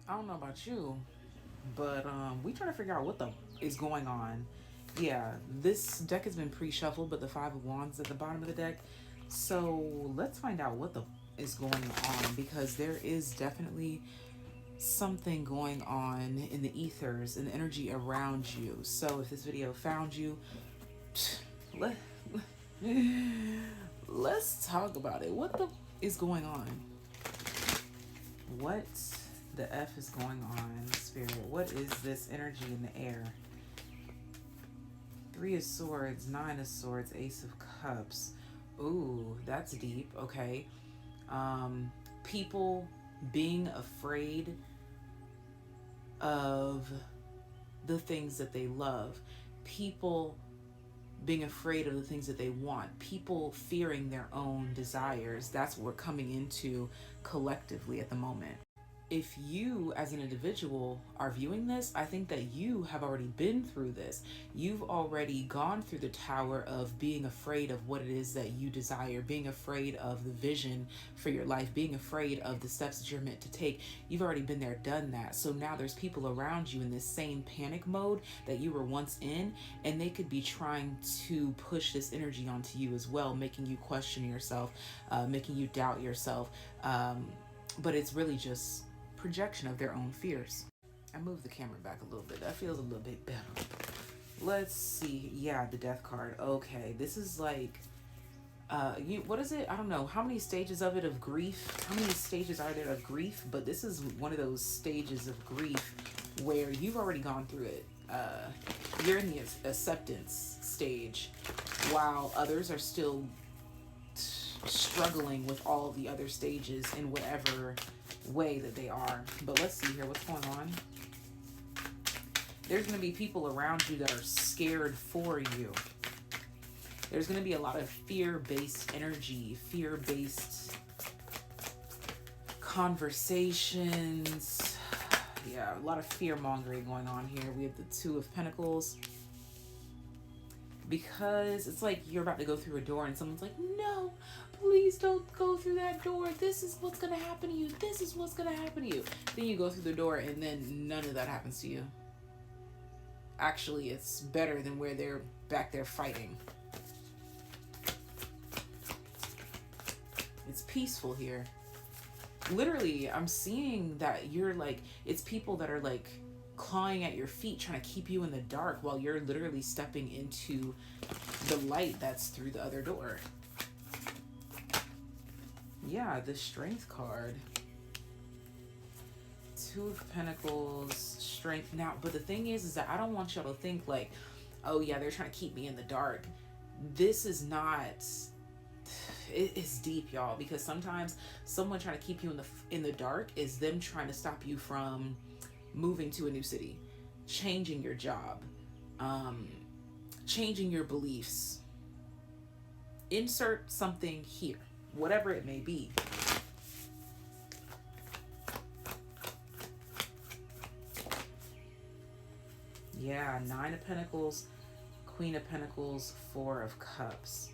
I don't know about you, but we trying to figure out what the is going on. Yeah, this deck has been pre-shuffled, but the Five of Wands at the bottom of the deck. So let's find out what the is going on, because there is definitely something going on in the ethers and the energy around you. So if this video found you, let let's talk about it. What the is going on? What the F is going on, Spirit? What is this energy in the air? Three of Swords, Nine of Swords, Ace of Cups. Ooh, that's deep. Okay. People being afraid of the things that they love. People being afraid of the things that they want. People fearing their own desires. That's what we're coming into collectively at the moment. If you as an individual are viewing this, I think that you have already been through this. You've already gone through the tower of being afraid of what it is that you desire, being afraid of the vision for your life, being afraid of the steps that you're meant to take. You've already been there, done that. So now there's people around you in this same panic mode that you were once in, and they could be trying to push this energy onto you as well, making you question yourself, making you doubt yourself. But it's really just projection of their own fears. I moved the camera back a little bit. That feels a little bit better. Let's see. Yeah, the death card. Okay, this is like, what is it? I don't know. How many stages of it of grief? How many stages are there of grief? But this is one of those stages of grief where you've already gone through it. You're in the acceptance stage, while others are still struggling with all the other stages in whatever way that they are. But let's see here what's going on. There's going to be people around you that are scared for you. There's going to be a lot of fear-based energy, fear-based conversations. Yeah, a lot of fear-mongering going on here. We have the Two of Pentacles. Because it's like you're about to go through a door and someone's like, no, please don't go through that door. This is what's going to happen to you. This is what's going to happen to you. Then you go through the door and then none of that happens to you. Actually, it's better than where they're back there fighting. It's peaceful here. Literally, I'm seeing that you're like, it's people that are like clawing at your feet, trying to keep you in the dark while you're literally stepping into the light that's through the other door. Yeah, the Strength card. Two of Pentacles, Strength. Now, but the thing is that I don't want y'all to think like, oh yeah, they're trying to keep me in the dark. This is not, it's deep, y'all, because sometimes someone trying to keep you in the dark is them trying to stop you from moving to a new city, changing your job, changing your beliefs. Insert something here, whatever it may be. Yeah, Nine of Pentacles, Queen of Pentacles, Four of Cups.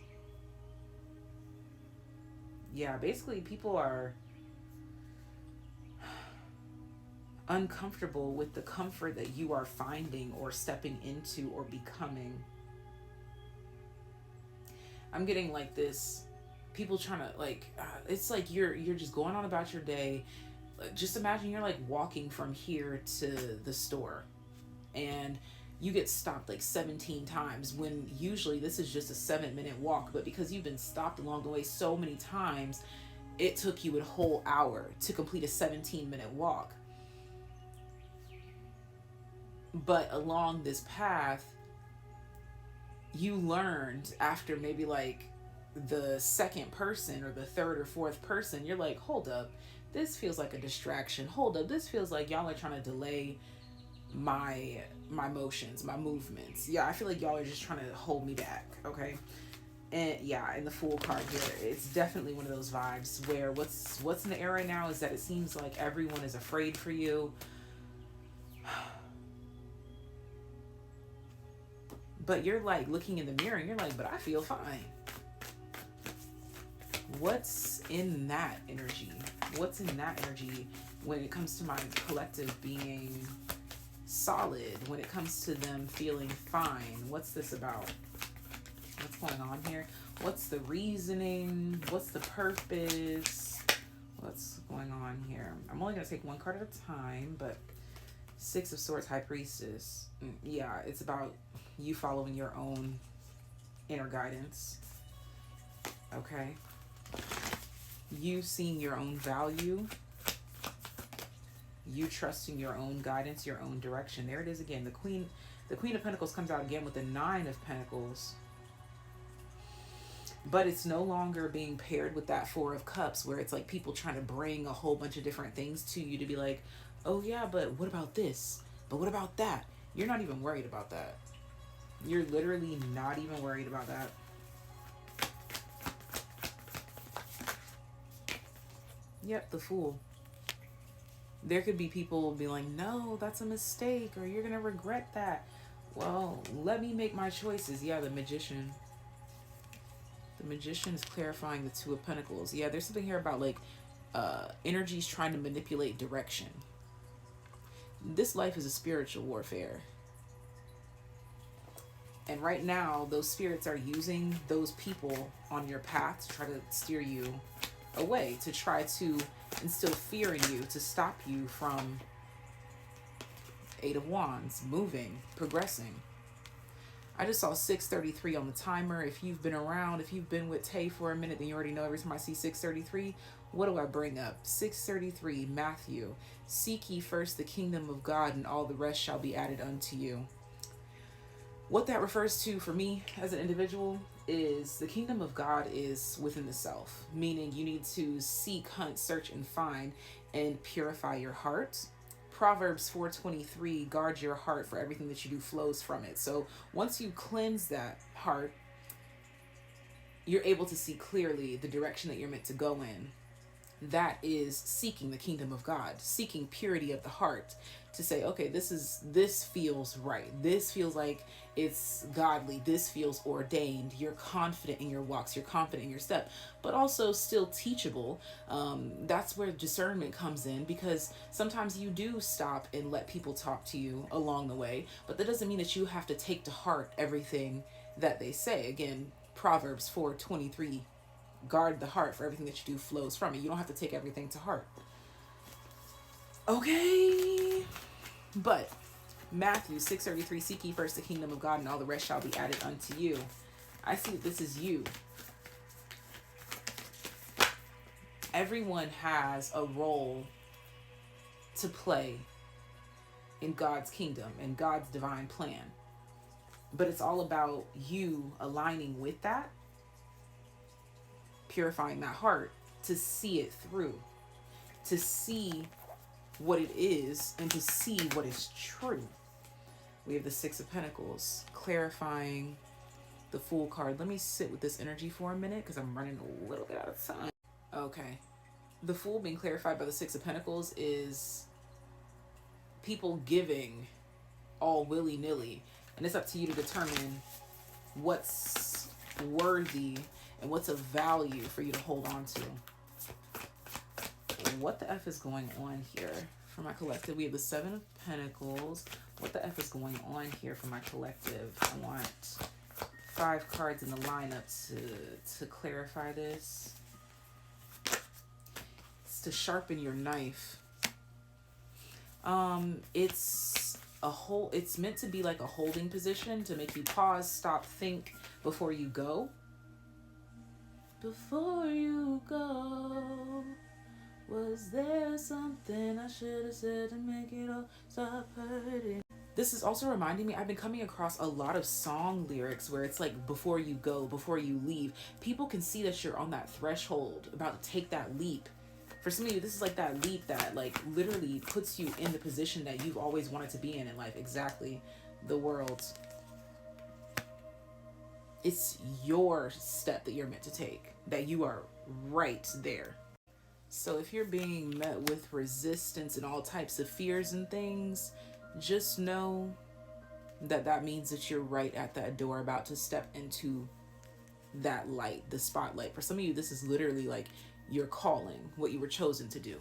Yeah, basically people are uncomfortable with the comfort that you are finding or stepping into or becoming. I'm getting like this, people trying to like, it's like you're just going on about your day. Just imagine you're like walking from here to the store and you get stopped like 17 times when usually this is just a 7-minute walk, but because you've been stopped along the way so many times, it took you a whole hour to complete a 17-minute walk. But along this path, you learned after maybe like the second person or the third or fourth person, you're like, hold up, this feels like a distraction. Hold up, this feels like y'all are trying to delay my motions, my movements. Yeah, I feel like y'all are just trying to hold me back, okay? And yeah, in the Fool card here, it's definitely one of those vibes where what's in the air right now is that it seems like everyone is afraid for you. But you're like looking in the mirror and you're like, but I feel fine. What's in that energy? What's in that energy when it comes to my collective being solid, when it comes to them feeling fine? What's this about? What's going on here? What's the reasoning? What's the purpose? What's going on here? I'm only going to take one card at a time, but Six of Swords, High Priestess. Yeah, it's about you following your own inner guidance. Okay. You seeing your own value. You trusting your own guidance, your own direction. There it is again. The Queen of Pentacles comes out again with the Nine of Pentacles. But it's no longer being paired with that Four of Cups, where it's like people trying to bring a whole bunch of different things to you to be like, oh yeah, but what about this? But what about that? You're not even worried about that. You're literally not even worried about that. Yep, the Fool. There could be people be like, no, that's a mistake, or you're going to regret that. Well, let me make my choices. Yeah, the Magician. The Magician is clarifying the Two of Pentacles. Yeah, there's something here about like energies trying to manipulate direction. This life is a spiritual warfare. And right now, those spirits are using those people on your path to try to steer you away, to try to instill fear in you, to stop you from Eight of Wands, moving, progressing. I just saw 6:33 on the timer. If you've been around, if you've been with Tay for a minute, then you already know every time I see 6:33, what do I bring up? 6:33, Matthew. Seek ye first the kingdom of God, and all the rest shall be added unto you. What that refers to for me as an individual is the kingdom of God is within the self, meaning you need to seek, hunt, search, and find, and purify your heart. Proverbs 4:23, guard your heart, for everything that you do flows from it. So once you cleanse that heart, you're able to see clearly the direction that you're meant to go in. That is seeking the kingdom of God, seeking purity of the heart, to say, okay, this feels right. This feels like it's godly. This feels ordained. You're confident in your walks. You're confident in your step, but also still teachable. That's where discernment comes in, because sometimes you do stop and let people talk to you along the way, but that doesn't mean that you have to take to heart everything that they say. Again, Proverbs 4:23, guard the heart, for everything that you do flows from it. You don't have to take everything to heart. Okay. But Matthew 6:33, seek ye first the kingdom of God, and all the rest shall be added unto you. I see that this is you. Everyone has a role to play in God's kingdom and God's divine plan. But it's all about you aligning with that, purifying that heart to see it through, to see what it is, and to see what is true. We have the Six of Pentacles, clarifying the Fool card. Let me sit with this energy for a minute, because I'm running a little bit out of time. Okay. The Fool being clarified by the Six of Pentacles is people giving all willy-nilly. And it's up to you to determine what's worthy and what's of value for you to hold on to. What the F is going on here for my collective? We have the Seven of Pentacles. What the F is going on here for my collective? I want 5 cards in the lineup to clarify this. It's to sharpen your knife. It's meant to be like a holding position, to make you pause, stop, think before you go. Before you go, was there something I should have said to make it all stop hurting? This is also reminding me, I've been coming across a lot of song lyrics where it's like, before you go, before you leave. People can see that you're on that threshold, about to take that leap. For some of you, this is like that leap that like literally puts you in the position that you've always wanted to be in life. Exactly. The world. It's your step that you're meant to take, that you are right there. So if you're being met with resistance and all types of fears and things, just know that that means that you're right at that door, about to step into that light, the spotlight. For some of you, this is literally like your calling, what you were chosen to do.